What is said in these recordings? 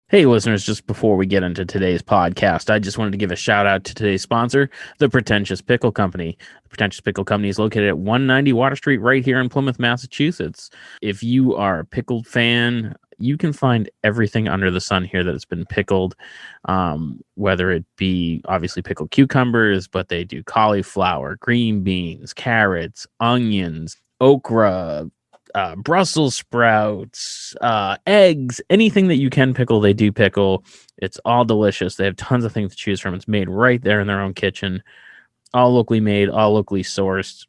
Hey, listeners, just before we get into today's podcast, I just wanted to give a shout out to today's sponsor, the Pretentious Pickle Company. The Pretentious Pickle Company is located at 190 Water Street right here in Plymouth, Massachusetts. If you are a pickled fan, you can find everything under the sun here that has been pickled, whether it be obviously pickled cucumbers, but they do cauliflower, green beans, carrots, onions, okra, Brussels sprouts, eggs, anything that you can pickle, they do pickle. It's all delicious. They have tons of things to choose from. It's made right there in their own kitchen, all locally made, all locally sourced.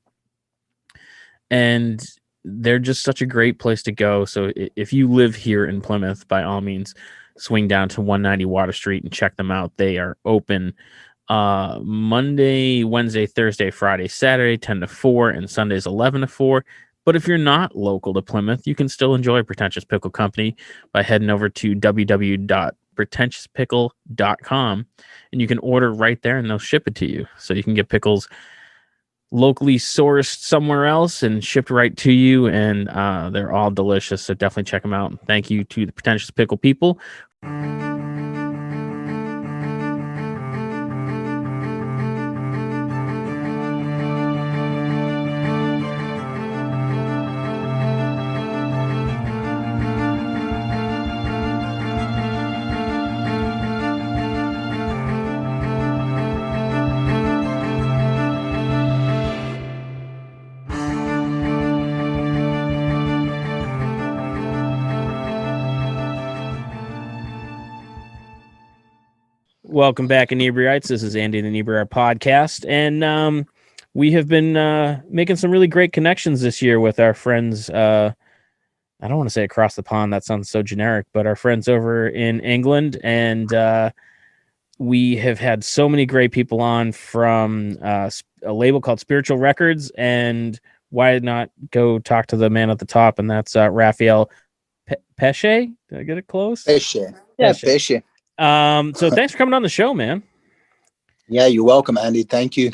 And they're just such a great place to go. So if you live here in Plymouth, by all means, swing down to 190 Water Street and check them out. They are open Monday, Wednesday, Thursday, Friday, Saturday, 10 to 4, and Sundays, 11 to 4. But if you're not local to Plymouth, you can still enjoy Pretentious Pickle Company by heading over to www.pretentiouspickle.com, and you can order right there and they'll ship it to you. So you can get pickles locally sourced somewhere else and shipped right to you, and they're all delicious. So definitely check them out. Thank you to the Pretentious Pickle people. Welcome back, Inebri-ites. This is Andy, the Inebri-art podcast, and we have been making some really great connections this year with our friends. I don't want to say across the pond; that sounds so generic, but our friends over in England, and we have had so many great people on from a label called Spiritual Records. And why not go talk to the man at the top? And that's Rafael Pesce. Did I get it close? Pesce. Yeah, Pesce. So thanks for coming on the show, man. Yeah, you're welcome, Andy. Thank you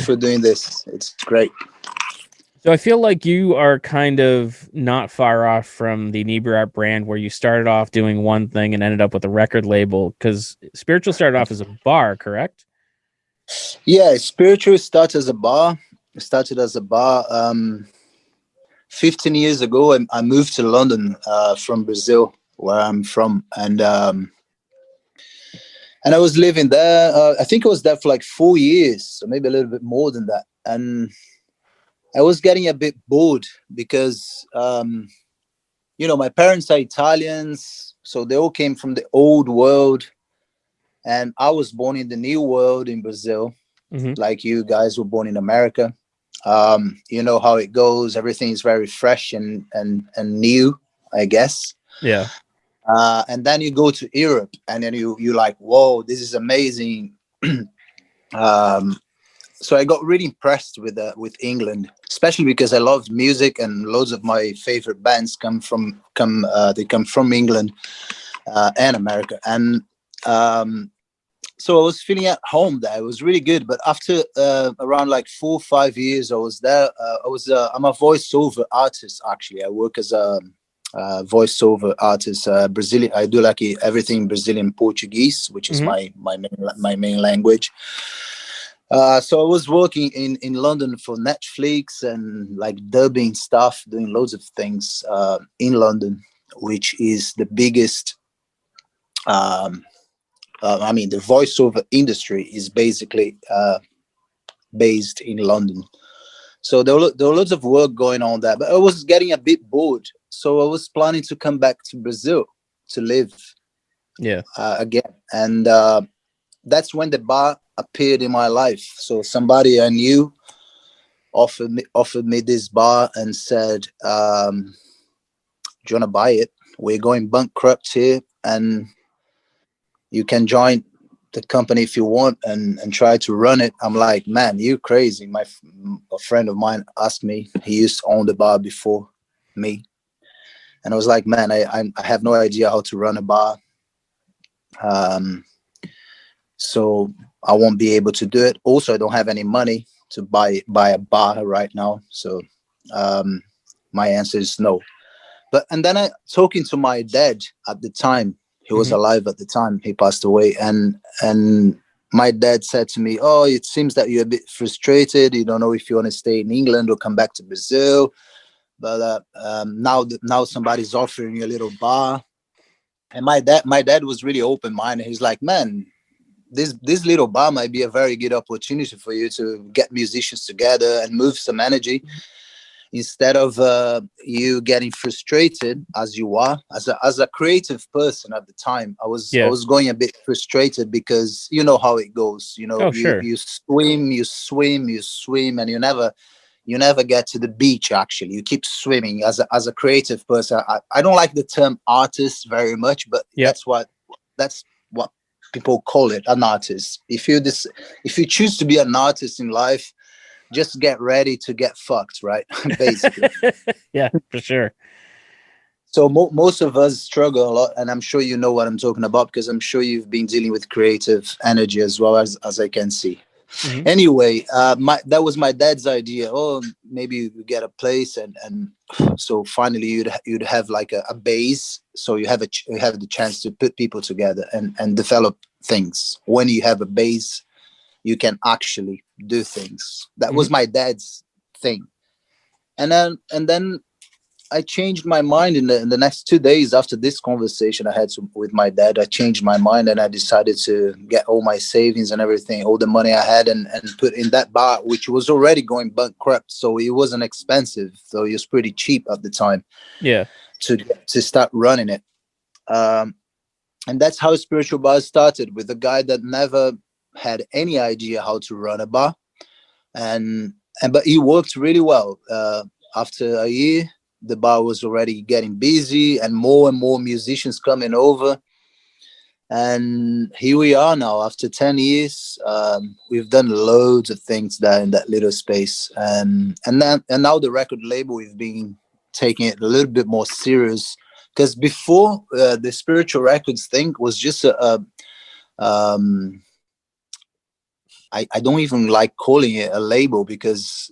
for doing this. It's great. So I feel like you are kind of not far off from the Inebri-art brand, where you started off doing one thing and ended up with a record label, because Spiritual started off as a bar, correct? Yeah, Spiritual started as a bar. 15 years ago. I moved to London from Brazil, where I'm from, and I was living there. I think I was there for like 4 years, so maybe a little bit more than that. And I was getting a bit bored because, my parents are Italians, so they all came from the old world. And I was born in the new world in Brazil, like you guys were born in America. You know how it goes. Everything is very fresh and new, I guess. Yeah. And then you go to Europe, and then you're like, whoa, this is amazing. So I got really impressed with England, especially because I loved music, and loads of my favorite bands come from England and America. And so I was feeling at home there. It was really good. But after around like 4 or 5 years I was there, I'm a voiceover artist, actually. I work as a voiceover artist, Brazilian. I do like everything Brazilian Portuguese, which is my main language. So I was working in London for Netflix and like dubbing stuff, doing loads of things in London, which is the biggest. The voiceover industry is basically based in London. So there were loads of work going on there, but I was getting a bit bored. So I was planning to come back to Brazil to live again. And that's when the bar appeared in my life. So somebody I knew offered me this bar and said, do you want to buy it? We're going bankrupt here, and you can join the company if you want and try to run it. I'm like, man, you crazy. A friend of mine asked me. He used to own the bar before me. And I was like, man, I have no idea how to run a bar. So I won't be able to do it. Also, I don't have any money to buy a bar right now. So my answer is no. And then talking to my dad at the time, He was alive at the time. He passed away, and my dad said to me, "Oh, it seems that you're a bit frustrated. You don't know if you want to stay in England or come back to Brazil. But now somebody's offering you a little bar." And my dad was really open minded. He's like, "Man, this little bar might be a very good opportunity for you to get musicians together and move some energy." Instead of you getting frustrated as you are as a creative person at the time, I Yeah. was going a bit frustrated because you know how it goes. You know, Oh, sure. you swim, you swim, you swim, and you never get to the beach. Actually, you keep swimming. As a creative person, I don't like the term artist very much, but Yep. that's what people call it, an artist. If you choose to be an artist in life, just get ready to get fucked, right? Basically. Yeah, for sure. So most of us struggle a lot, and I'm sure you know what I'm talking about because I'm sure you've been dealing with creative energy as well as I can see. Hmm. Anyway, that was my dad's idea. Oh, maybe you get a place, and so finally you'd have like a base, so you have the chance to put people together and develop things. When you have a base, you can actually do things. That Hmm. was my dad's thing. And then I changed my mind in the next 2 days after this conversation I had with my dad. I changed my mind and I decided to get all my savings and everything, all the money I had, and put in that bar, which was already going bankrupt. So it wasn't expensive, so it was pretty cheap at the time Yeah. to start running it. Um, and that's how Spiritual Bar started, with a guy that never had any idea how to run a bar, and but he worked really well. After a year, the bar was already getting busy, and more musicians coming over. And here we are now, after 10 years. We've done loads of things there in that little space, and now the record label, we've been taking it a little bit more serious. Because before, the Spiritual Records thing was just um, I don't even like calling it a label, because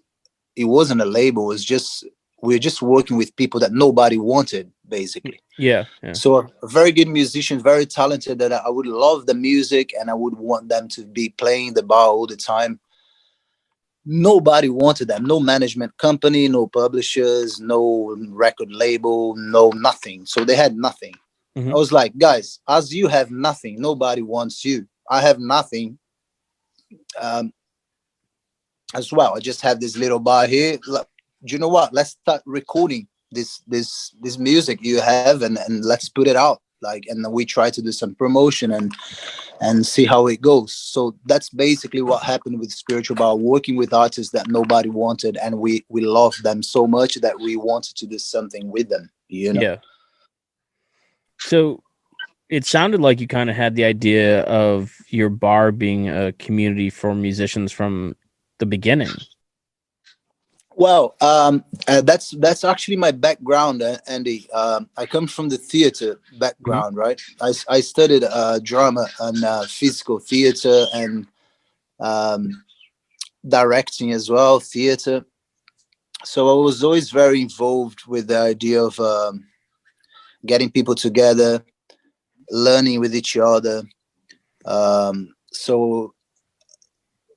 it wasn't a label. It was just, we're just working with people that nobody wanted, basically. Yeah. Yeah. So a very good musician, very talented, that I would love the music and I would want them to be playing the bar all the time. Nobody wanted them. No management company, no publishers, no record label, no nothing. So they had nothing. I Hmm. was like, guys, as you have nothing, nobody wants you. I have nothing. Um, as well. I just have this little bar here. Do you know what? Let's start recording this music you have, and let's put it out. Like, and we try to do some promotion and see how it goes. So that's basically what happened with Spiritual Bar, working with artists that nobody wanted, and we loved them so much that we wanted to do something with them. You know. Yeah. So it sounded like you kind of had the idea of your bar being a community for musicians from the beginning. Well, that's actually my background, Andy. I come from the theater Hmm. background, right? I studied drama and physical theater, and um, directing as well, theater. So I was always very involved with the idea of getting people together, learning with each other. So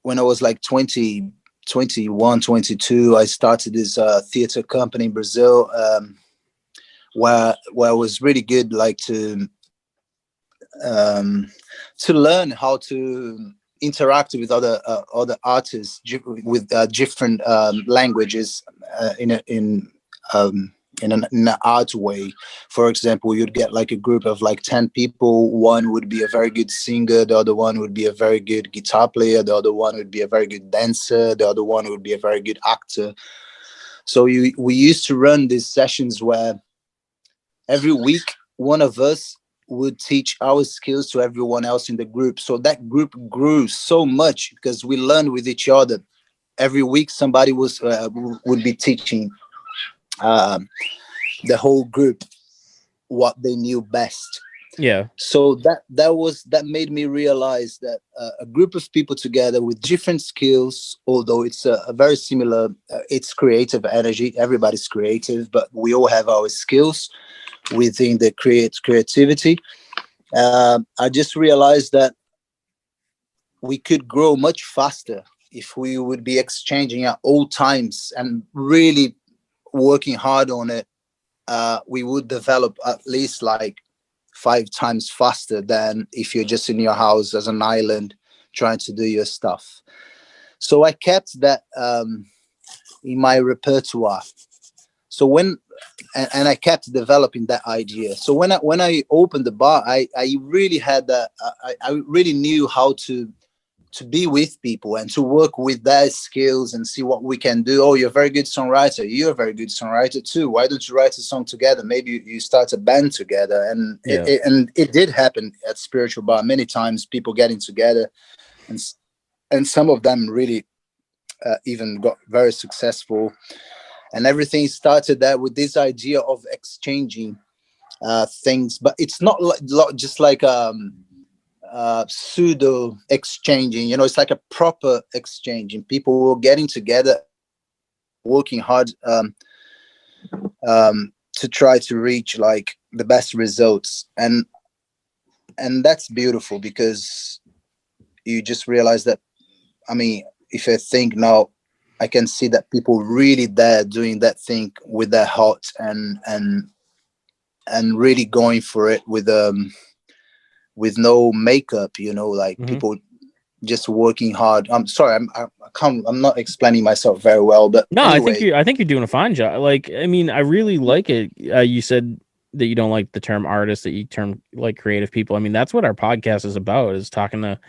when I was like 20, 21, 22, I started this theater company in Brazil. Where it was really good, like um, to learn how to interact with other artists with different languages um, in an art way. For example, you'd get like a group of like 10 people. One would be a very good singer, the other one would be a very good guitar player, the other one would be a very good dancer, the other one would be a very good actor. So we used to run these sessions where every week one of us would teach our skills to everyone else in the group. So that group grew so much because we learned with each other. Every week somebody would be teaching um, the whole group what they knew best. Yeah. So that made me realize that a group of people together with different skills, although it's a very similar, it's creative energy, everybody's creative, but we all have our skills within the creativity. I just realized that we could grow much faster if we would be exchanging at all times and really working hard on it. We would develop at least like 5 times faster than if you're just in your house as an island trying to do your stuff. So I kept that in my repertoire. So and I kept developing that idea. So when I opened the bar, I really had that. I really knew how to be with people and to work with their skills and see what we can do. Oh, you're a very good songwriter. You're a very good songwriter too. Why don't you write a song together? Maybe you start a band together. And it did happen at Spiritual Bar many times. People getting together, and some of them really even got very successful. And everything started there with this idea of exchanging things, but it's not just like pseudo exchanging. It's like a proper exchanging. People were getting together, working hard to try to reach like the best results, and that's beautiful because you just realize that. I mean, if I think now, I can see that people really there doing that thing with their heart and really going for it with no makeup, like people just working hard. I'm sorry, I'm not explaining myself very well, but no, anyway. I think you're doing a fine job. Like, I mean, I really like it. You said that you don't like the term artist, that you term like creative people. I mean, that's what our podcast is about, is talking to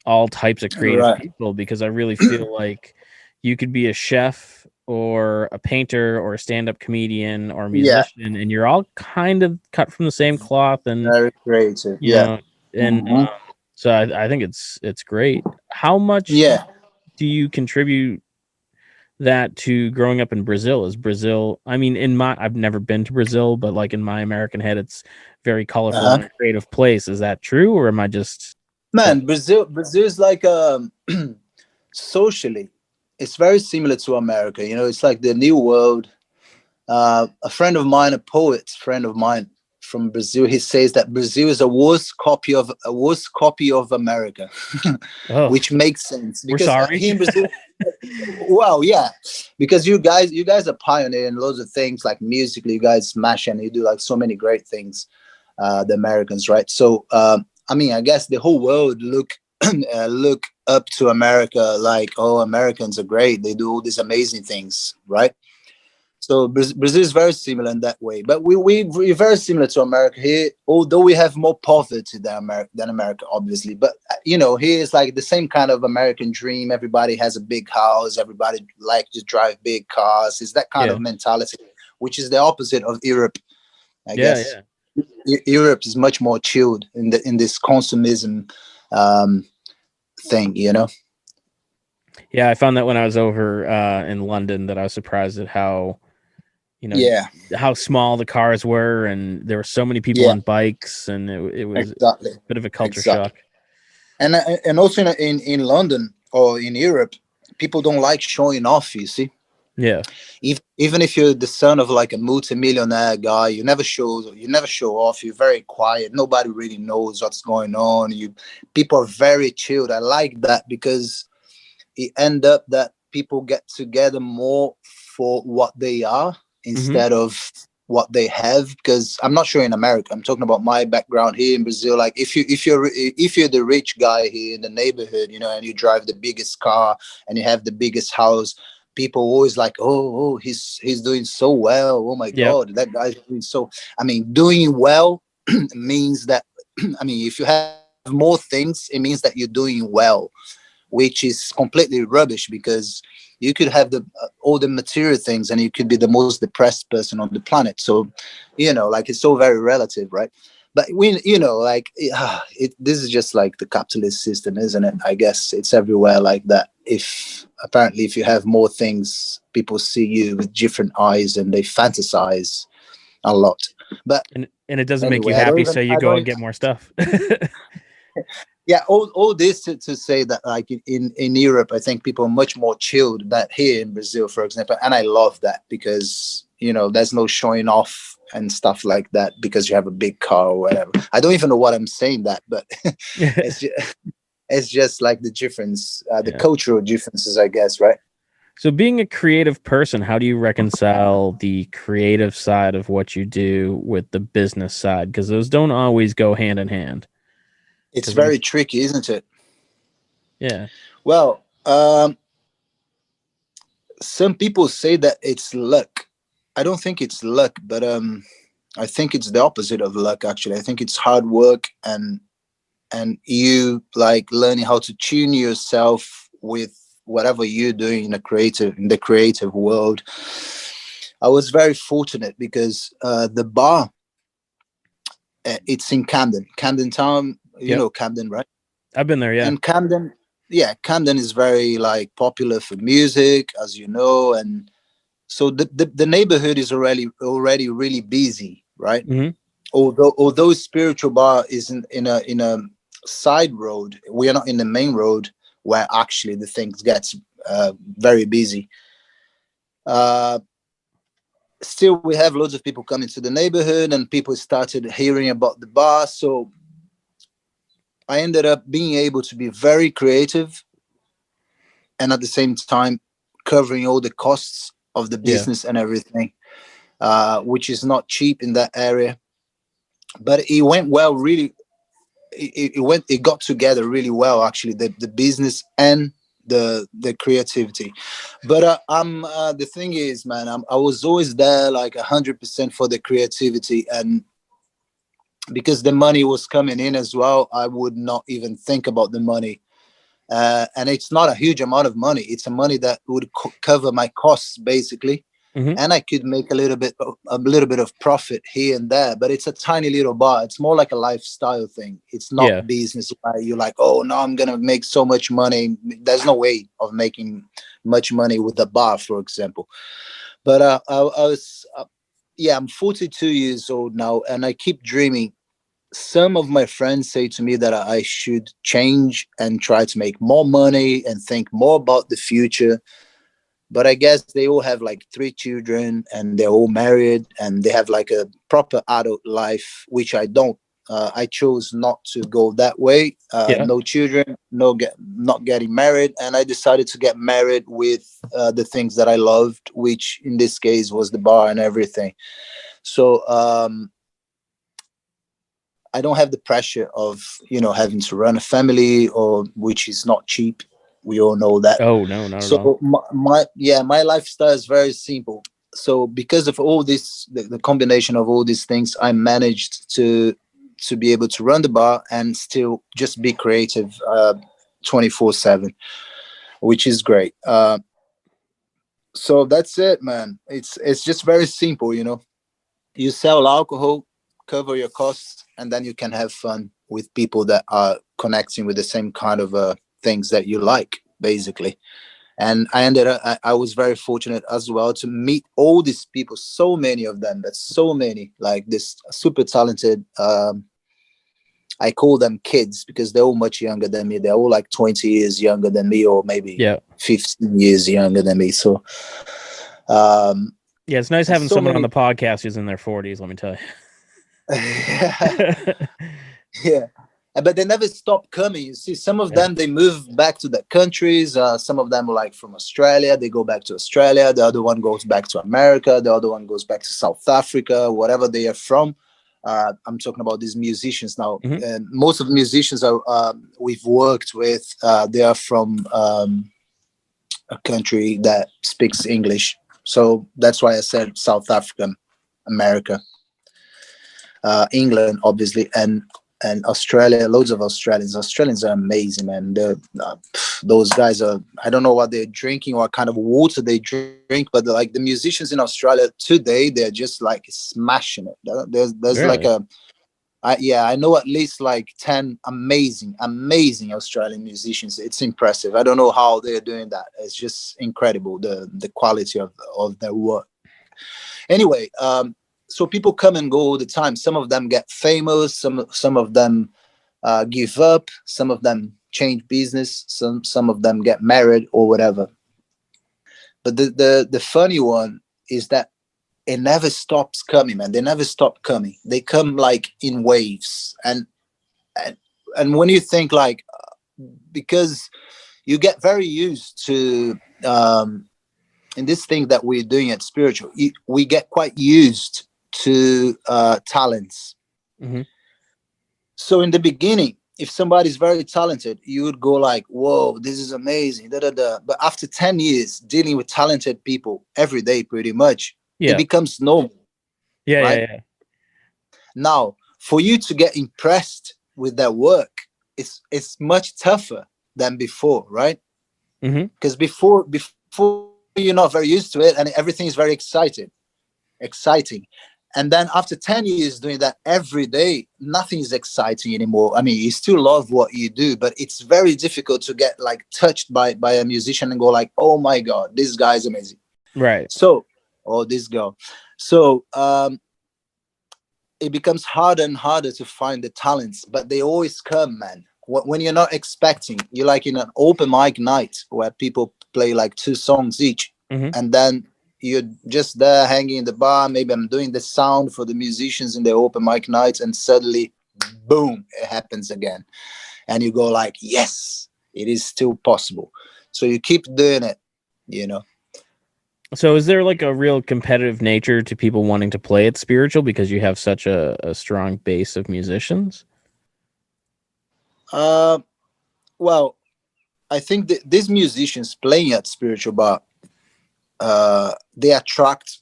all types of creative Right. people, because I really feel like you could be a chef or a painter or a stand-up comedian or a Yeah, musician, and you're all kind of cut from the same cloth, and very creative. you Yeah. know, and Mhm. so I think it's great. How much Yeah. do you contribute that to growing up in Brazil? Is Brazil, I mean, I've never been to Brazil, but like in my American head, it's very colorful Uh-huh. and a creative place. Is that true, or am I just Man, Brazil is like socially, it's very similar to America. It's like the new world. A friend of mine, a poet friend of mine from Brazil, he says that Brazil is a worse copy of America, oh, which makes sense we're because sorry? here in Brazil, well, yeah, because you guys are pioneering loads of things like musically. You guys smash and you do like so many great things, the Americans, right? So, I mean, I guess the whole world look up to America like, oh, Americans are great. They do all these amazing things, right? So Brazil is very similar in that way, but we're very similar to America here, although we have more poverty than America, obviously. But here it's like the same kind of American dream. Everybody has a big house. Everybody like to drive big cars. It's that kind Yeah, of mentality, which is the opposite of Europe, I yeah, guess. yeah. Europe is much more chilled in this consumism thing. Yeah, I found that when I was over in London, that I was surprised at how, Yeah, how small the cars were, and there were so many people yeah, on bikes, and it was a exactly, bit of a culture exactly. shock. And also in London or in Europe, people don't like showing off. You see, Yeah, even if you're the son of like a multi-millionaire guy, you never show off. You're very quiet. Nobody really knows what's going on. People are very chilled. I like that because it end up that people get together more for what they are hmm, instead of what they have. Because I'm not sure in America, I'm talking about my background here in Brazil. Like if you're the rich guy here in the neighborhood, and you drive the biggest car and you have the biggest house, people always like, oh, he's doing so well. Oh my yep, god, that guy's doing so. I mean, doing well means that I mean, if you have more things, it means that you're doing well, which is completely rubbish because you could have all the material things and you could be the most depressed person on the planet. So, like it's so very relative, right? But like this is just like the capitalist system, isn't it? I guess it's everywhere like that. If you have more things, people see you with different eyes and they fantasize a lot. But and it doesn't make you anyway, happy, so you I go don't and get more stuff. yeah, all this to say that like in Europe, I think people are much more chilled than here in Brazil, for example, and I love that because there's no showing off and stuff like that because you have a big car or whatever. I don't even know what I'm saying that, but it's just, it's just like the difference, the Yeah. cultural differences, I guess, right? So being a creative person, how do you reconcile the creative side of what you do with the business side? Because those don't always go hand in hand. It's Because I'm, very tricky, isn't it? yeah, Well, some people say that it's luck. I don't think it's luck, but I think it's the opposite of luck. Actually, I think it's hard work and you like learning how to tune yourself with whatever you're doing in the creative world. I was very fortunate because the bar, it's in Camden Town. You yep, know Camden, right? I've been there. Yeah. And Camden, yeah, Camden is very like popular for music, as you know, and so the neighborhood is already really busy, right? Hmm. Although spiritual bar is in a side road, we are not in the main road where actually the things gets very busy. Uh, Still, we have loads of people coming to the neighborhood, and people started hearing about the bar. So I ended up being able to be very creative, and at the same time covering all the costs of the Yeah. business and everything, which is not cheap in that area. But it went well, really. It got together really well, actually, the business and the creativity. But I'm the thing is, man, I was always there like 100% for the creativity, and because the money was coming in as well, I would not even think about the money. And it's not a huge amount of money. It's a money that would cover my costs basically, Hmm. and I could make a little bit of profit here and there. But it's a tiny little bar. It's more like a lifestyle thing. It's not Yeah. business where you're like, oh no, I'm gonna make so much money. There's no way of making much money with a bar, for example. But I was, yeah, I'm 42 years old now, and I keep dreaming. Some of my friends say to me that I should change and try to make more money and think more about the future. But I guess they all have like 3 children and they're all married and they have like a proper adult life, which I don't. I chose not to go that way. Yeah. No children, not getting married, and I decided to get married with the things that I loved, which in this case was the bar and everything. So I don't have the pressure of having to run a family, or which is not cheap. We all know that. Oh no, not at all. So my lifestyle is very simple. So because of all this, the combination of all these things, I managed to be able to run the bar and still just be creative 24/7, which is great. So that's it, man. It's just very simple. You sell alcohol, cover your costs, and then you can have fun with people that are connecting with the same kind of things that you like, basically. And I was very fortunate as well to meet all these people, so many of them, that's so many, like this super talented. I call them kids because they're all much younger than me. They're all like 20 years younger than me, or maybe Yeah. 15 years younger than me. So, um, Yeah. It's nice and having so someone on many. the podcast who's in their 40s. Let me tell Yeah, you. yeah. But they never stop coming. You see, some of Yeah. them they move back to their countries. Some of them are like from Australia. They go back to Australia. The other one goes back to America. The other one goes back to South Africa, whatever they are from. I'm talking about these musicians now. Hmm. And most of the musicians are we've worked with. They are from a country that speaks English. So that's why I said South Africa, America, England, obviously, and Australia. Loads of Australians. Australians are amazing, man. Those guys are. I don't know what they're drinking, what kind of water they drink, but like the musicians in Australia today, they're just like smashing it. There's like Really? a. I know at least like 10 amazing Australian musicians. It's impressive. I don't know how they're doing that. It's just incredible, the quality of their work. Anyway, so people come and go all the time. Some of them get famous. Some of them give up. Some of them change business. Some of them get married or whatever. But the funny one is that it never stops coming, man. They never stop coming. They come like in waves. And and when you think like, because you get very used to in this thing that we're doing at spiritual, we get quite used to talents. Hmm. So in the beginning, if somebody's very talented, you would go like, whoa, this is amazing, da, da, da. But after 10 years dealing with talented people every day, pretty much, it Yeah. becomes normal, Yeah. right? Yeah. Now, for you to get impressed with their work, it's much tougher than before, right? Yeah. Hmm. Because before you're not very used to it, and everything is very exciting. And then after 10 years doing that every day, nothing is exciting anymore. I mean, you still love what you do, but it's very difficult to get like touched by a musician and go like, oh my God, this guy is amazing. Right. So, or this girl. So it becomes harder and harder to find the talents, but they always come, man. When you're not expecting, you're like in an open mic night where people play like 2 songs each, Hmm. and then you're just there hanging in the bar. Maybe I'm doing the sound for the musicians in the open mic nights, and suddenly, boom, it happens again, and you go like, yes, it is still possible. So you keep doing it, you know. So is there like a real competitive nature to people wanting to play at spiritual because you have such a strong base of musicians? Uh, well, I think that these musicians playing at spiritual bar, they attract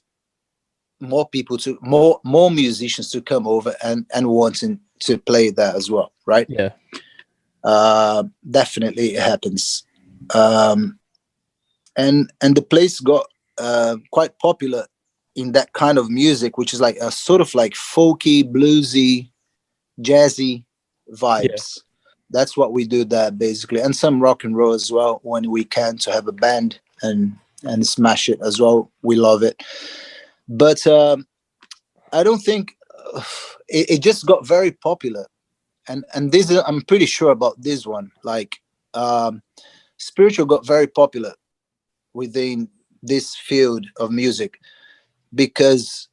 more people to more musicians to come over and wanting to play there as well, right? Yeah. Definitely it happens. um and the place got quite popular in that kind of music, which is like a sort of like folky, bluesy, jazzy Yeah. vibes. That's what we do there basically, and some rock and roll as well when we can, to have a band and smash it as well. We love it. But I don't think it just got very popular, and this I'm pretty sure about this one. Like, um, spiritual got very popular within this field of music because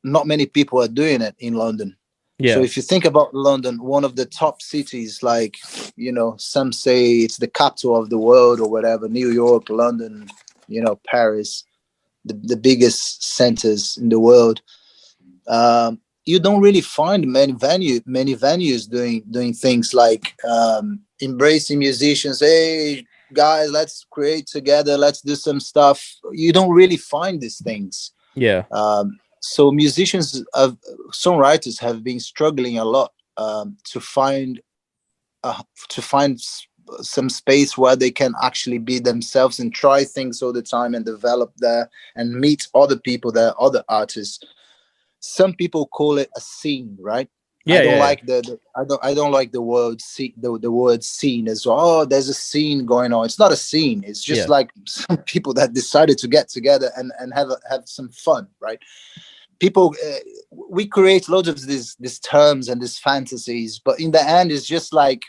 not many people are doing it in London. So Yeah. if you think about London, one of the top cities, like, some say it's the capital of the world or whatever, New York, London, Paris, the biggest centers in the world. You don't really find many venues doing things like embracing musicians. Hey guys, let's create together. Let's do some stuff. You don't really find these things. Yeah. So songwriters have been struggling a lot to find some space where they can actually be themselves and try things all the time and develop there and meet other people there, other artists. Some people call it a scene, right? I Yeah. don't Yeah. Yeah. like I don't like the word the word scene as well. Oh, there's a scene going on. It's not a scene. It's just Yeah. like some people that decided to get together and have some fun, right? People, we create loads of these terms and these fantasies, but in the end, it's just like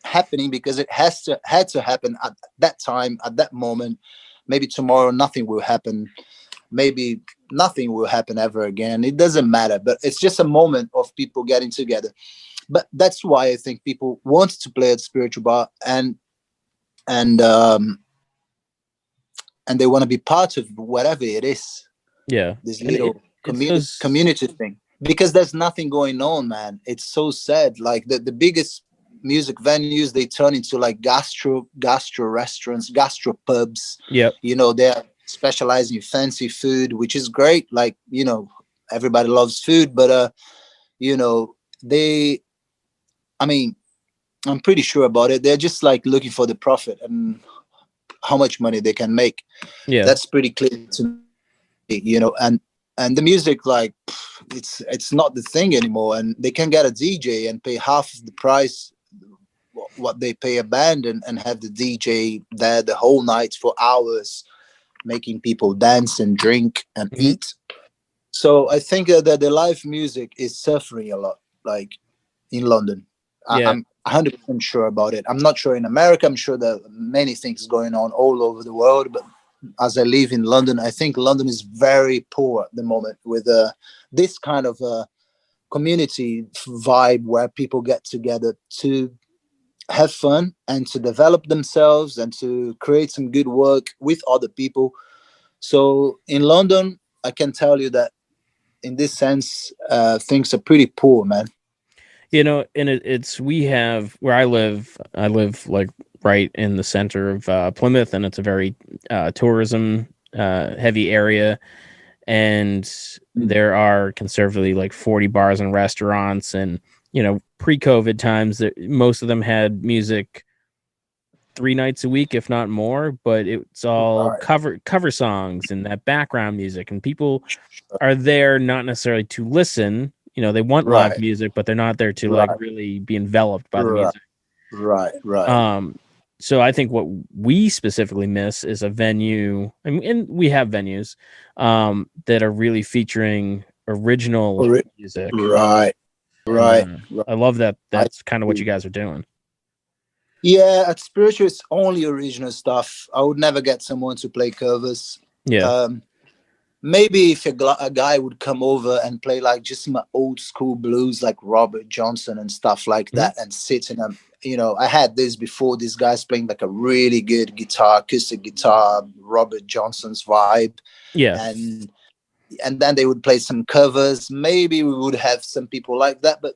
happening because it had to happen at that time, at that moment. Maybe tomorrow nothing will happen, maybe nothing will happen ever again. It doesn't matter, but it's just a moment of people getting together. But that's why I think people want to play at spiritual bar, and um and they want to be part of whatever it is, Yeah. this And little it's those. community thing, because there's nothing going on, man. It's so sad. Like the biggest music venues, they turn into like gastro restaurants, gastro pubs. Yep. They're specializing in fancy food, which is great. Like, everybody loves food, but you know they I mean, I'm pretty sure about it. They're just like looking for the profit and how much money they can make. Yeah. That's pretty clear to me, and the music, like, it's not the thing anymore, and they can get a DJ and pay half of the price what they pay a band, and have the DJ there the whole night for hours, making people dance and drink and Hmm. eat. So I think that the live music is suffering a lot, like in London. Yeah. I'm 100% sure about it. I'm not sure in America. I'm sure there are many things going on all over the world, but as I live in London, I think London is very poor at the moment with this kind of community vibe where people get together to have fun and to develop themselves and to create some good work with other people. So in London, I can tell you that in this sense, things are pretty poor, man. And it's we have where I live. I live like right in the center of Plymouth, and it's a very tourism heavy area. And there are conservatively like 40 bars and restaurants, and pre-COVID times that most of them had music 3 nights a week, if not more, but it's all Right, cover songs and that background music, and people are there not necessarily to listen. They want live right, music, but they're not there to like right, really be enveloped by the right, music. right, right. So I think what we specifically miss is a venue. I mean, and we have venues that are really featuring original music. Right, And right, right. I love that. I That's kind of what you guys are doing. Yeah, at Spiritual, it's only original stuff. I would never get someone to play covers. Yeah. Maybe if a guy would come over and play like just some old school blues, like Robert Johnson and stuff like Mhm. that, and sit in a, I had this before. This guy's playing like a really good guitar, acoustic guitar, Robert Johnson's vibe, Yeah. and then they would play some covers. Maybe we would have some people like that, but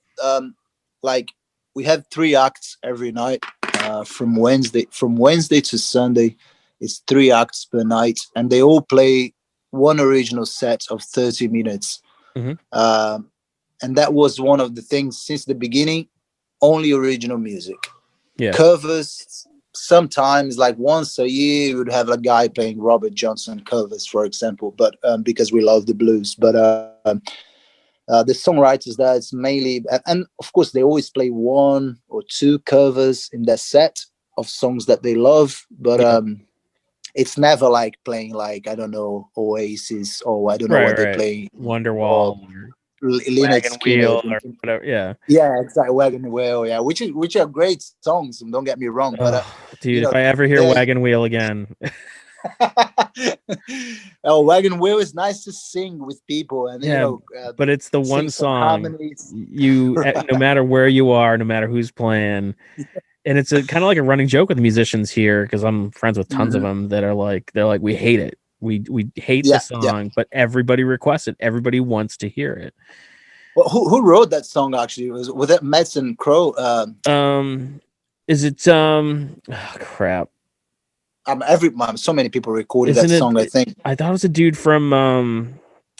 like we have 3 acts every night. From Wednesday to Sunday, it's 3 acts per night, and they all play one original set of 30 minutes. Mhm. And that was one of the things since the beginning, only original music. Yeah. Covers, sometimes like once a year, we would have a guy playing Robert Johnson covers, for example, but because we love the blues. But the songwriters there, it's mainly, and of course, they always play 1 or 2 covers in their set of songs that they love. But Yeah. it's never like playing like, I don't know, Oasis, or I don't know what they Right. play, or Wonderwall or Leonard Wagon Skinner. Wheel or whatever. Yeah. Yeah, exactly. Wagon Wheel, yeah, which are great songs. Don't get me wrong, but Oh, you dude, if know, I ever hear they Wagon Wheel again, oh, Wagon Wheel is nice to sing with people, and yeah, but it's the sing one some song harmonies. no matter where you are, no matter who's playing, and it's a kind of like a running joke with musicians here because I'm friends with tons of Mhm. them that are like we hate it. We hate the Yeah, yeah. song, but everybody requests it. Everybody wants to hear it. Well, who wrote that song actually? Was it Madsen Crow? Is it oh, crap. So many people recorded that Isn't song. I it? think. I thought it was a dude from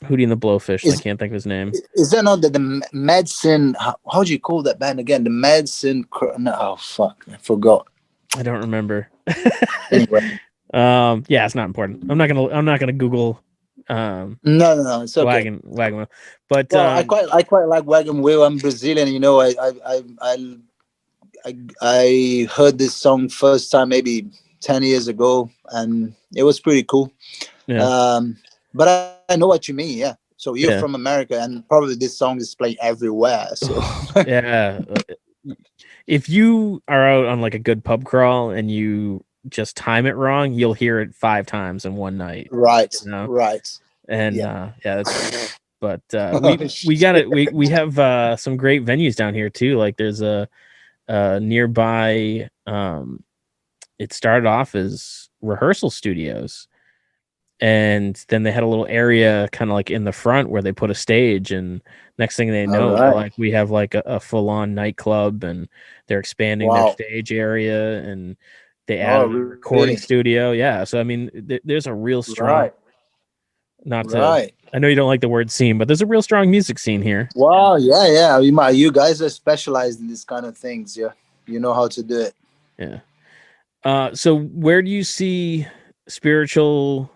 Hootie and the Blowfish, and I Is can't think of his name. is that not the Madsen? How do you call that band again? The Madsen Crow? No, oh fuck, I forgot. I don't remember. Anyway, Yeah, it's not important. I'm not gonna Google no, it's okay. wagon wheel. But Well, I quite like Wagon Wheel. I'm Brazilian, I heard this song first time maybe 10 years ago, and it was pretty cool. yeah, But I know what you mean. Yeah. So you're yeah. from America, and probably this song is playing everywhere. So Yeah. If you are out on like a good pub crawl and you just time it wrong, you'll hear it 5 times in one night. right, You know? right. And Yeah. yeah, but Oh, we got it. We have some great venues down here too. Like there's a nearby it started off as rehearsal studios, and then they had a little area kind of like in the front where they put a stage, and next thing they all know they're right. like we have like a full-on nightclub, and they're expanding their Wow. stage area, and they Oh, added a recording really? studio. Yeah, so I mean there's a real strong, Right. not to, Right. I know you don't like the word scene, but there's a real strong music scene here. Wow. Yeah. Yeah. You guys are specialized in this kind of things. Yeah. You know how to do it. Yeah. So where do you see spiritual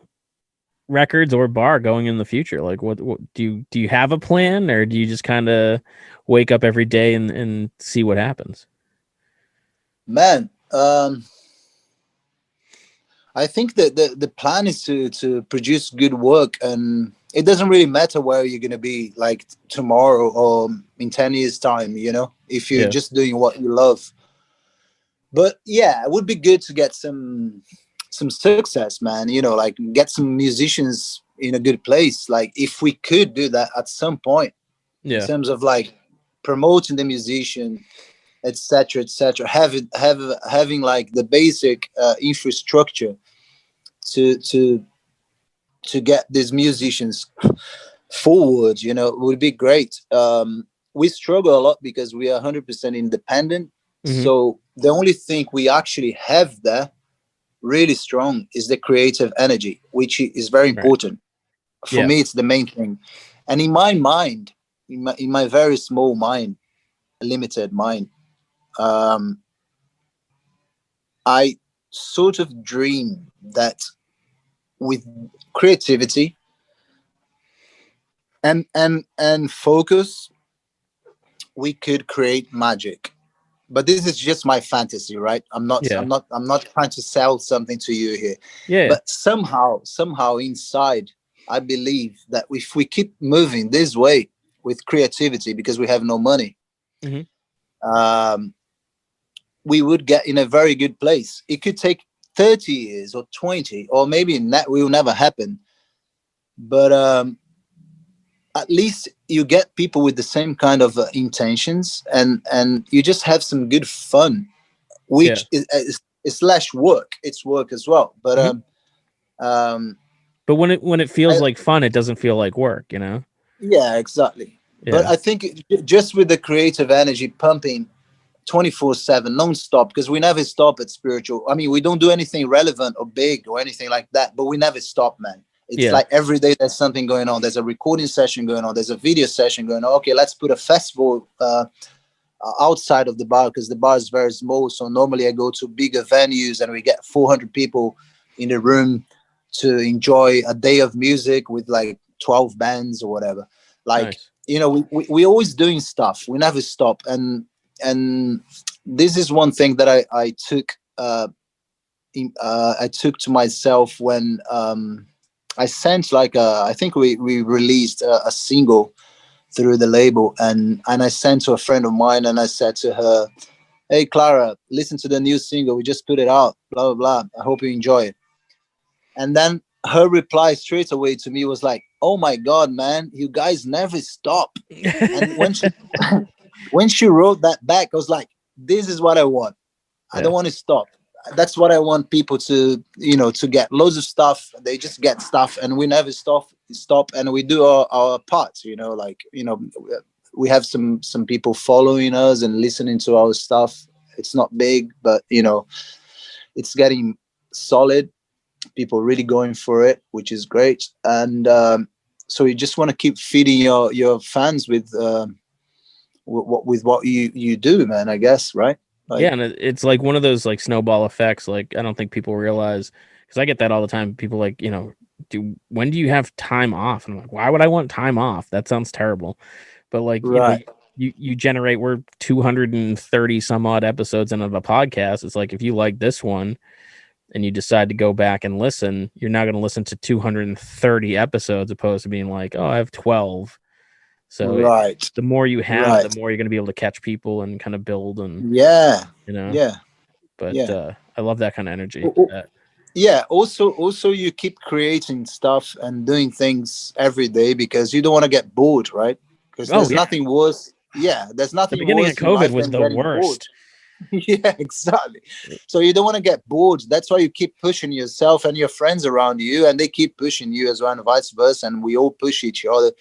records or bar going in the future? Like what do you have a plan, or do you just kind of wake up every day and see what happens? Man, I think that the plan is to produce good work, and it doesn't really matter where you're gonna be like tomorrow or in 10 years' time. If you're Yeah. just doing what you love. But yeah, it would be good to get some success, man. Like get some musicians in a good place. Like if we could do that at some point, in Yeah. terms of like promoting the musician, etc., etc., having like the basic infrastructure to get these musicians forward, would be great. We struggle a lot because we are 100% independent. Hmm. So the only thing we actually have there really strong is the creative energy, which is very Right. important. For Yeah. me, it's the main thing. And in my mind, in my very small mind, limited mind, um, I sort of dream that with creativity and focus, we could create magic. But this is just my fantasy, right? I'm not Yeah. I'm not I'm not trying to sell something to you here. Yeah. But somehow inside, I believe that if we keep moving this way with creativity, because we have no money, Hmm. um, we would get in a very good place. It could take 30 years or 20, or maybe that will never happen. But at least you get people with the same kind of intentions, and you just have some good fun, Yeah. which is slash work. It's work as well. But Hmm. um, But when it feels I, like fun, it doesn't feel like work, you know? yeah, exactly. But Yeah. I think just with the creative energy pumping 24/7, non-stop, because we never stop at spiritual. I mean, we don't do anything relevant or big or anything like that, but we never stop, man. It's Yeah. like every day there's something going on. There's a recording session going on. There's a video session going on. Okay, let's put a festival outside of the bar, because the bar is very small. So normally I go to bigger venues and we get 400 people in the room to enjoy a day of music with like 12 bands or whatever. Like, Nice. we always doing stuff. We never stop. And this is one thing that I took I took to myself when I sent like I think we released a single through the label, and I sent to a friend of mine, and I said to her, "Hey Clara, listen to the new single. We just put it out. Blah blah blah. I hope you enjoy it." And then her reply straight away to me was like, "Oh my God, man, you guys never stop." And when she wrote that back, I was like, "This is what I want. I Yeah. don't want to stop. That's what I want people to, to get loads of stuff. They just get stuff, and we never stop, and we do our parts. Like, we have some people following us and listening to our stuff. It's not big, but it's getting solid. People really going for it, which is great. And so you just want to keep feeding your fans with what you do, man. I guess, right? Yeah, Like, and it's like one of those like snowball effects. Like I don't think people realize, because I get that all the time. People like, when do you have time off? And I'm like, why would I want time off? That sounds terrible. But like, right. you generate, we're 230 some odd episodes into the podcast. It's like if you like this one and you decide to go back and listen, you're not going to listen to 230 episodes opposed to being like, oh, I have 12. So Right. the more you have, the Right. more you're going to be able to catch people and kind of build and, Yeah. you know. Yeah. But Yeah. I love that kind of energy. Yeah. Also, you keep creating stuff and doing things every day because you don't want to get bored, right? Because Oh there's yeah, nothing worse. Yeah, there's the nothing beginning of worse in COVID life was than the getting bored. worst. Yeah, exactly. So you don't want to get bored. That's why you keep pushing yourself and your friends around you, and they keep pushing you as well, and vice versa. And we all push each other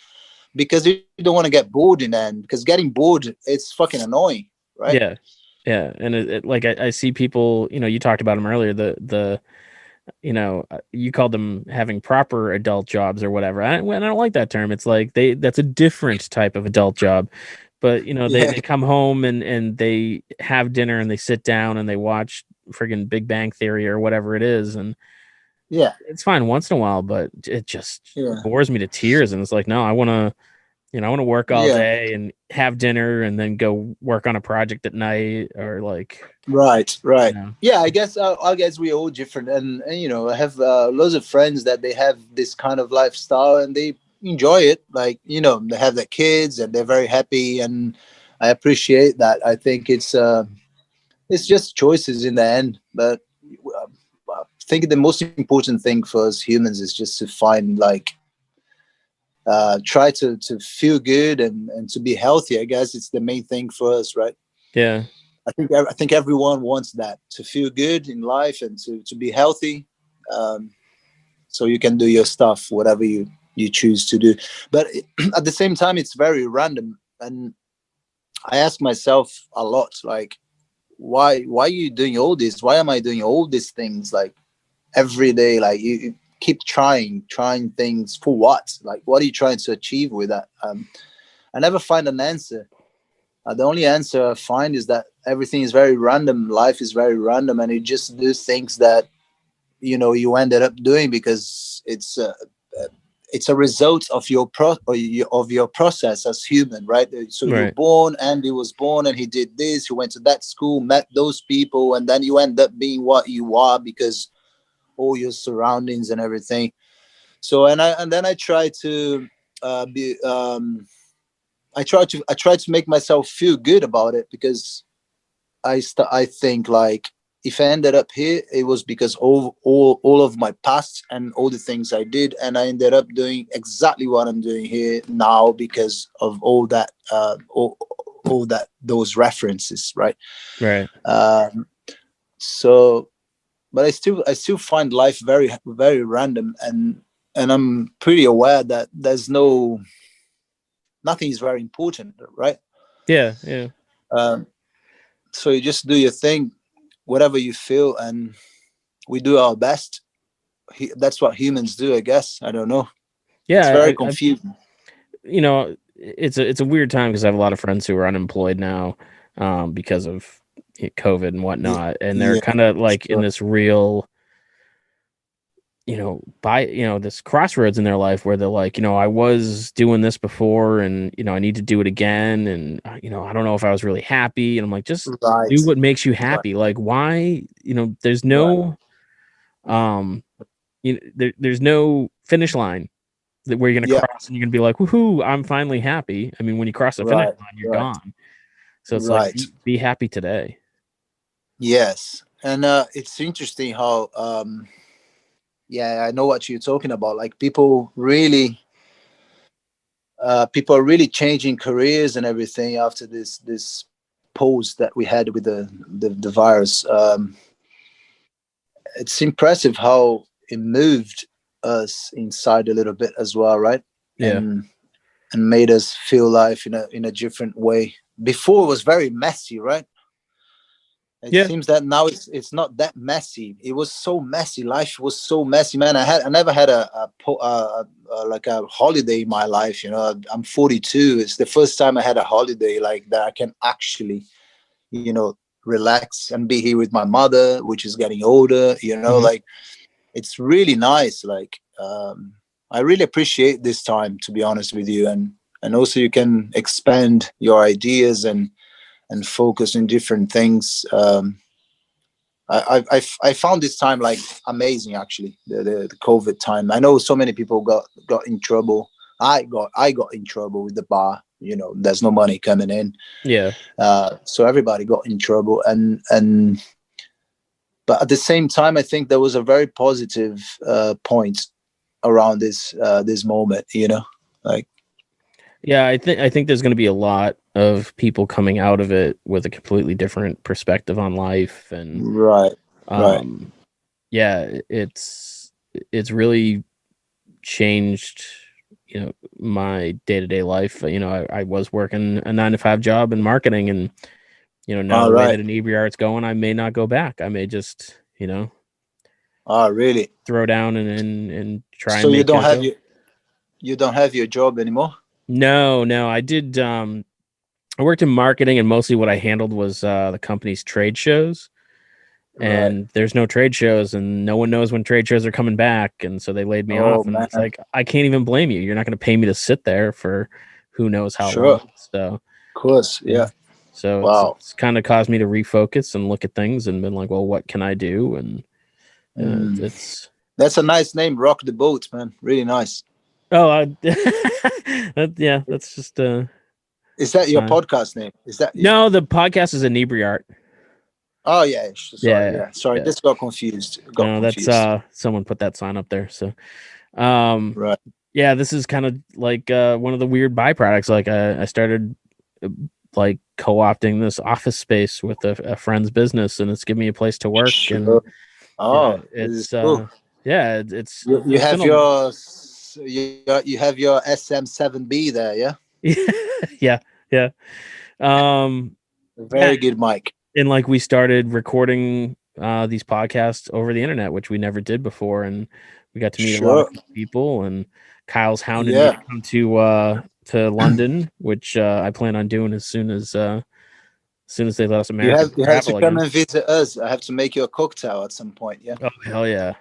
because you don't want to get bored in the end. Because getting bored, it's fucking annoying, right? Yeah, yeah, and like I see people. You talked about them earlier. The you called them having proper adult jobs or whatever. I don't like that term. It's like that's a different type of adult job. But they, Yeah. they come home and they have dinner and they sit down and they watch friggin' Big Bang Theory or whatever it is, and Yeah. it's fine once in a while, but it just Yeah. bores me to tears. And it's like, no, I want to work all Yeah. day and have dinner and then go work on a project at night or like, Right, you right. know, Yeah, I guess we're all different, and I have loads of friends that they have this kind of lifestyle and they enjoy it. Like, they have their kids and they're very happy, and I appreciate that. I think it's just choices in the end, but think the most important thing for us humans is just to find like try to feel good and to be healthy. I guess it's the main thing for us, right? Yeah. I think everyone wants that, to feel good in life and to be healthy, so you can do your stuff, whatever you choose to do. But at the same time, it's very random, and I ask myself a lot, like, why are you doing all this? Why am I doing all these things like every day? Like you keep trying things for what? Like what are you trying to achieve with that? I never find an answer. The only answer I find is that everything is very random. Life is very random, and you just do things that you ended up doing because it's a result of of your process as human, right? So you're Right. born, Andy was born, and he did this. He went to that school, met those people, and then you end up being what you are because all your surroundings and everything. So and then I try to be. I try to make myself feel good about it because I think like if I ended up here, it was because all of my past and all the things I did, and I ended up doing exactly what I'm doing here now because of all that all that those references, right? Right. Um, so, but I still find life very very random, and I'm pretty aware that nothing is very important, right? Yeah. Yeah. Um, so you just do your thing, whatever you feel, and we do our best. That's what humans do, I guess. I don't know. It's Yeah. very I confusing. it's a weird time because I have a lot of friends who are unemployed now, because of COVID and Yeah, whatnot, and they're yeah, kind of like in sure. this real, this crossroads in their life where they're like, I was doing this before, and I need to do it again, and I don't know if I was really happy, and I'm like, just Right, do what makes you right, happy. Like, why, there's right. no, um, there's no finish line where you're gonna Yeah, cross and you're gonna be like, woohoo, I'm finally happy. I mean, when you cross the finish right, line, you're right, gone. So it's like, right. be happy today. Yes, and it's interesting how yeah, I know what you're talking about. Like people are really changing careers and everything after this pause that we had with the virus. It's impressive how it moved us inside a little bit as well, right? Yeah. And made us feel life in a different way. Before it was very messy, right? It Yeah. seems that now it's not that messy. It was so messy. Life was so messy, man. I never had like a holiday in my life. I'm 42. It's the first time I had a holiday like that. I can actually, relax and be here with my mother, which is getting older. Hmm. Like it's really nice. Like I really appreciate this time, to be honest with you, and also you can expand your ideas and focus on different things. I found this time like amazing, actually. The COVID time. I know so many people got in trouble. I got in trouble with the bar. There's no money coming in, Yeah. so everybody got in trouble. And but at the same time, I think there was a very positive point around this moment. Like Yeah. I think there's going to be a lot of people coming out of it with a completely different perspective on life. And, right, right. um, yeah, it's really changed, my day-to-day life. I was working a 9 to 5 job in marketing, and now All the way right. that Inebri-art's going, I may not go back. I may just, Oh, really? throw down and try So and make a go. you don't have your job anymore? No, no, I did. I worked in marketing, and mostly what I handled was the company's trade shows. Right. And there's no trade shows, and no one knows when trade shows are coming back, and so they laid me Oh off. And it's man. like, I can't even blame you. You're not going to pay me to sit there for who knows how Sure. long. Of So course. yeah, Yeah. so Wow. it's kind of caused me to refocus and look at things and been like, well, what can I do? And Mm. it's That's a nice name, Rock the Boat, man. Really nice. oh, yeah, that's just Is that your fine. podcast name? Is that No, the podcast is Inebri-art. Oh yeah, sorry, Yeah, yeah, sorry. yeah. This got confused. Got No, that's confused. someone put that sign up there. So, um, Right. yeah, this is kind of like one of the weird byproducts. Like I started like co-opting this office space with a friend's business, and it's given me a place to work. And Sure. yeah, Oh, this is it's cool. yeah, You there's been have a you have your SM7B there, yeah. yeah, yeah, um, yeah, Very good mic. and like we started recording these podcasts over the internet, which we never did before, and we got to meet a lot of Sure. cool people. And Kyle's hounded me to Yeah. come to London, which I plan on doing as soon as they let us Americans You have to travel come again. and visit us. I have to make you a cocktail at some point. Yeah. Oh hell yeah!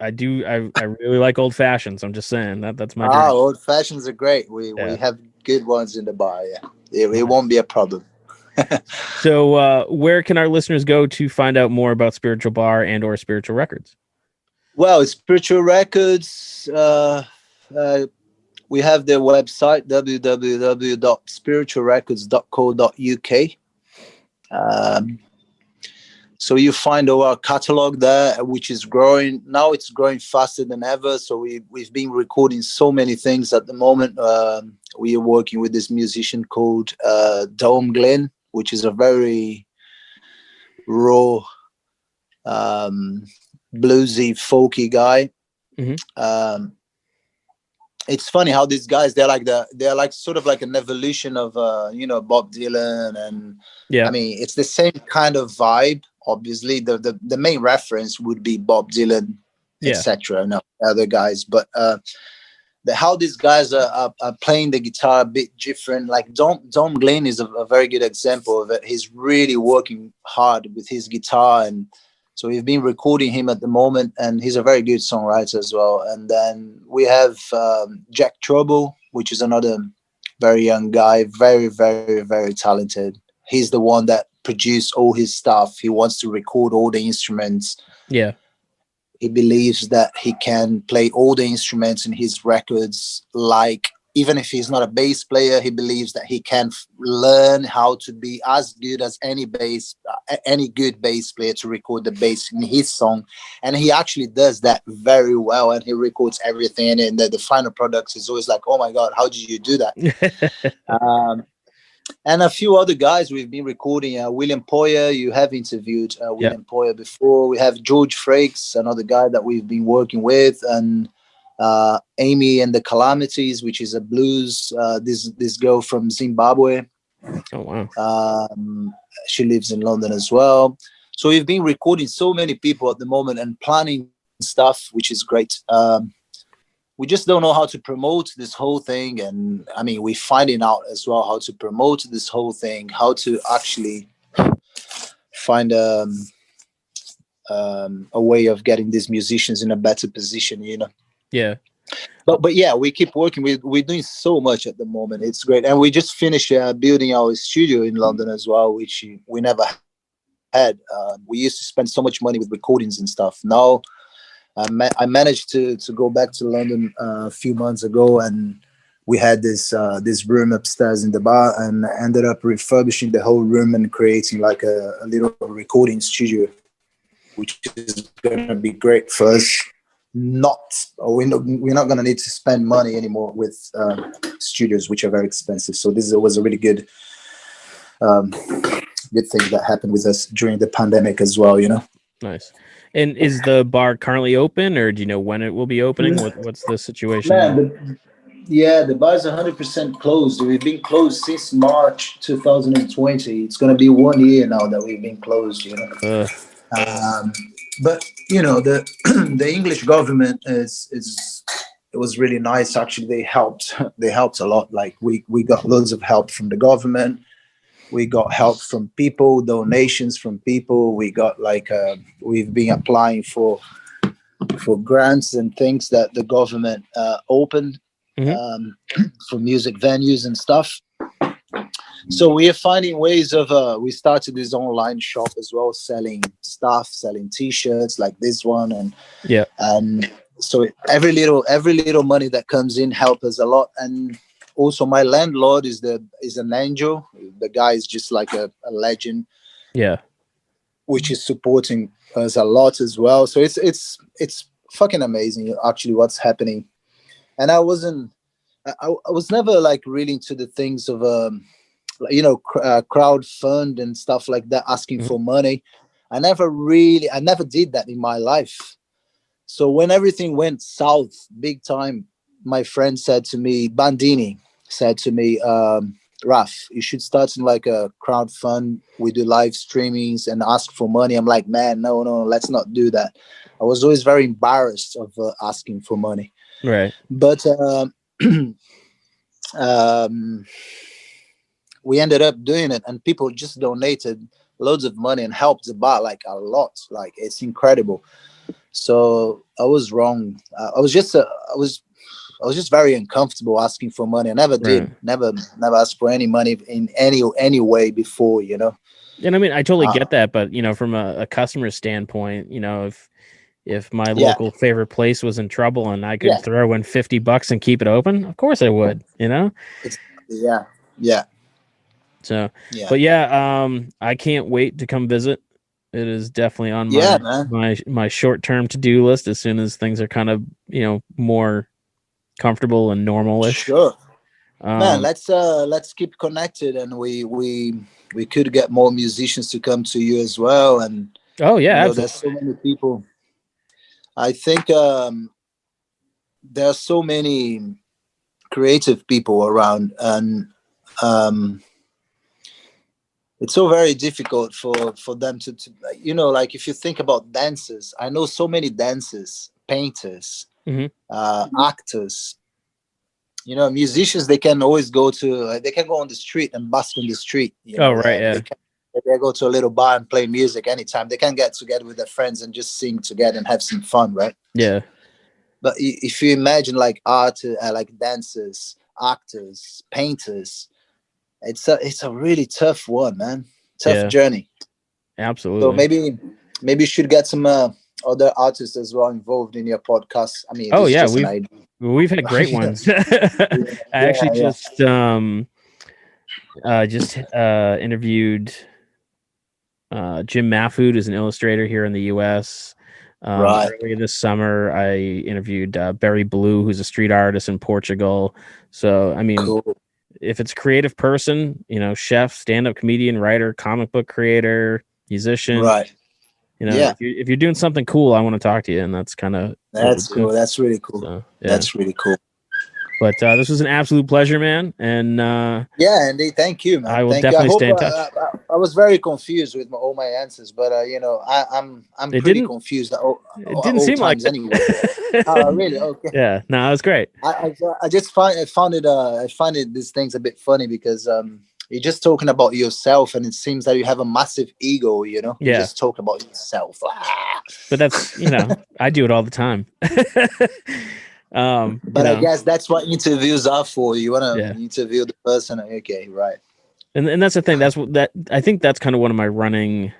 I do. I really like old fashions. I'm just saying that's my Ah, drink. old fashions are great. We Yeah. have good ones in the bar. Yeah. It won't be a problem. So, where can our listeners go to find out more about Spiritual Bar and or Spiritual Records? Well, Spiritual Records. We have their website www.spiritualrecords.co.uk. Um, so you find our catalog there, which is growing. Now it's growing faster than ever. So we've been recording so many things at the moment. We are working with this musician called Dome Glenn, which is a very raw, bluesy, folky guy. Mhm. It's funny how these guys they're like sort of like an evolution of Bob Dylan, and I Yeah. mean it's the same kind of vibe. Obviously, the main reference would be Bob Dylan, Yeah. etc. No other guys, but how these guys are playing the guitar a bit different. Like Dom Glenn is a very good example of it. He's really working hard with his guitar, and so we've been recording him at the moment, and he's a very good songwriter as well. And then we have Jack Trouble, which is another very young guy, very, very, very talented. He's the one that produced all his stuff. He wants to record all the instruments. Yeah. He believes that he can play all the instruments in his records. Like, even if he's not a bass player, he believes that he can learn how to be as good as any good bass player to record the bass in his song. And he actually does that very well, and he records everything. And the final product is always like, oh my God, how did you do that? And a few other guys we've been recording. William Poyer, you have interviewed Yeah. William Poyer before. We have George Frakes, another guy that we've been working with, and Amy and the Calamities, which is a blues. This girl from Zimbabwe. Oh wow. She lives in London as well. So we've been recording so many people at the moment and planning stuff, which is great. We just don't know how to promote this whole thing. And I mean, we're finding out as well how to promote this whole thing, how to actually find a way of getting these musicians in a better position, Yeah. But yeah, we keep working. We're doing so much at the moment. It's great. And we just finished building our studio in London as well, which we never had. We used to spend so much money with recordings and stuff. Now, I managed to go back to London a few months ago, and we had this room upstairs in the bar, and ended up refurbishing the whole room and creating like a little recording studio, which is going to be great for us. We're not going to need to spend money anymore with studios, which are very expensive. So this was a really good thing that happened with us during the pandemic as well. Nice. And is the bar currently open, or do you know when it will be opening? What's the situation there? Yeah, the bar is 100% closed. We've been closed since March 2020. It's going to be 1 year now that we've been closed. But the English government it was really nice. Actually, they helped a lot. Like we got loads of help from the government. We got help from people, donations from people. We got we've been applying for grants and things that the government opened for music venues and stuff. So we are finding ways of. We started this online shop as well, selling stuff, selling T-shirts like this one, and so every little money that comes in helps us a lot. And also, my landlord is an angel. The guy is just like a legend. Yeah. which is supporting us a lot as well. So it's fucking amazing actually what's happening. And I was never like really into the things of crowd fund and stuff like that, asking for money. I never did that in my life. So when everything went south big time, my friend said to me, Bandini said to me, Raf, you should start in like a crowd fund. We do live streamings and ask for money. I'm like, man, no, let's not do that. I was always very embarrassed of asking for money. Right. But we ended up doing it, and people just donated loads of money and helped the bar like a lot. Like, it's incredible. So I was wrong. I was just very uncomfortable asking for money. I never did. Never asked for any money in any way before, you know. And I mean, I totally get that, but you know, from a customer standpoint, you know, if my local favorite place was in trouble and I could throw in $50 and keep it open, of course I would, you know. Yeah. So, but I can't wait to come visit. It is definitely on my short-term to-do list as soon as things are kind of, you know, more comfortable and normal-ish. Sure. Man, let's keep connected, and we could get more musicians to come to you as well. And there's so many people. I think there are so many creative people around, and it's so very difficult for them to you know, like if you think about dancers, I know so many dancers, painters, actors, you know, musicians. They can always go on the street and busk in the street, you know, they go to a little bar and play music anytime. They can get together with their friends and just sing together and have some fun, right? Yeah. But if you imagine like art, like dancers, actors, painters, it's a really tough one, man. Tough journey. Absolutely. So maybe you should get some other artists as well involved in your podcast. I mean, we've had great ones. I actually just interviewed Jim Mahfood, who's an illustrator here in the U.S. Earlier this summer, I interviewed Barry Blue, who's a street artist in Portugal. So, I mean, if it's a creative person, you know, chef, stand-up comedian, writer, comic book creator, musician, right? You know, if you're doing something cool, I want to talk to you, and that's kind of cool. That's really cool. So, that's really cool. But this was an absolute pleasure, man. And Andy, thank you, man. I will definitely stay in touch. I was very confused with all my answers, but you know, I'm pretty confused. It didn't seem like anyway. Really? Okay. Yeah, no, it was great. I just find it these things a bit funny because you're just talking about yourself, and it seems that you have a massive ego. You know, you just talk about yourself. But that's, you know, I do it all the time. But I guess that's what interviews are for. You want to interview the person. Okay, right. And that's the thing. I think that's kind of one of my running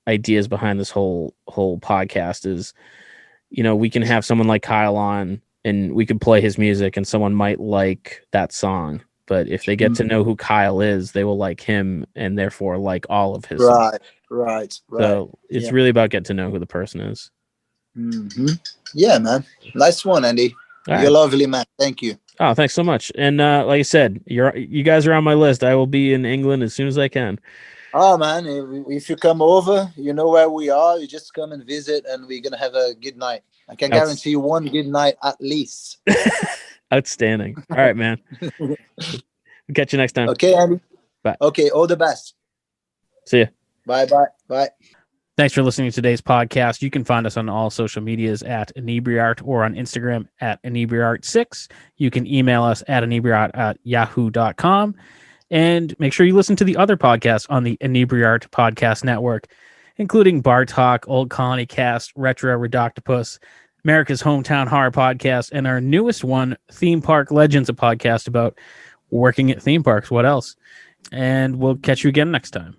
ideas behind this whole podcast is, you know, we can have someone like Kyle on and we could play his music and someone might like that song. But if they get to know who Kyle is, they will like him and therefore like all of his songs. Right. So it's really about getting to know who the person is. Mm-hmm. Yeah, man. Nice one, Andy. You're lovely, man. Thank you. Oh, thanks so much. And like I said, you guys are on my list. I will be in England as soon as I can. Oh, man. If you come over, you know where we are. You just come and visit, and we're going to have a good night. I can guarantee you one good night at least. Outstanding. All right, man. We'll catch you next time. Okay, Andy. Bye. Okay, all the best. See ya. Bye. Thanks for listening to today's podcast. You can find us on all social medias at Inebri-art or on Instagram at Inebri-art6. You can email us at Inebri-art@yahoo.com. And make sure you listen to the other podcasts on the Inebri-art Podcast Network, including Bar Talk, Old Colony Cast, Retro Redoctopus, America's Hometown Horror Podcast, and our newest one, Theme Park Legends, a podcast about working at theme parks. What else? And we'll catch you again next time.